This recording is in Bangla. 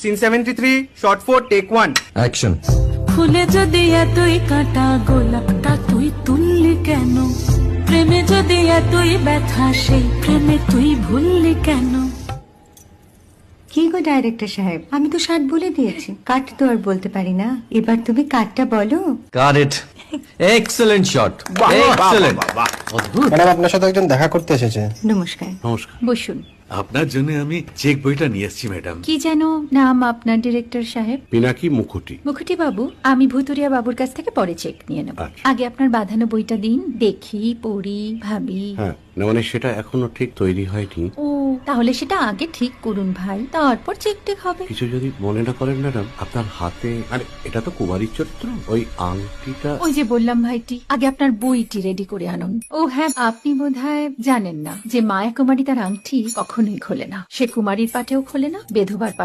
Scene 73, shot 4, take 1. অ্যাকশন। ফুলে যদি এতই কাটা গোলাপটা তুই তুললি কেন? প্রেমে যদি এতই ব্যথা সেই প্রেমে তুই ভুললি কেন? কি গো ডাইরেক্টর সাহেব, আমি তো 60 বলে দিয়েছি, কাট তো আর বলতে পারি না, এবার তুমি কাটটা বলো। Got it. Excellent shot, excellent. অদ্ভুত। ম্যাডাম আপনার সাথে একজন দেখা করতে এসেছে। নমস্কার। নমস্কার। বসুন। আপনার জন্য আমি চেক বইটা নিয়ে এসেছি ম্যাডাম। কি যেন নাম আপনার ডিরেক্টর সাহেব? পিনাকি মুখোটি। মুখুটি বাবু, আমি ভুতুরিয়া বাবুর কাছ থেকে পরে চেক নিয়ে নেব। আচ্ছা। আগে আপনার বাঁধানো বইটা দিন, দেখি, পড়ি, ভাবি। হ্যাঁ, না মানে সেটা এখনো ঠিক তৈরি হয়নি। ও, তাহলে সেটা আগে ঠিক করুন ভাই, তারপর চেক টেক হবে। কিছু যদি মনে না করেন ম্যাডাম, আপনার হাতে, আরে এটা তো কুমারীর চরিত্র, ওই আংটিটা। ওই যে বললাম ভাইটি, আগে আপনার বইটি রেডি করে আনুন। ও হ্যাঁ, আপনি বোধহয় জানেন না যে মায়া কুমারী তার আংটি কখনোই খোলে না। সে কুমারীর পাটেও খোলে না, বেধবার পাটেও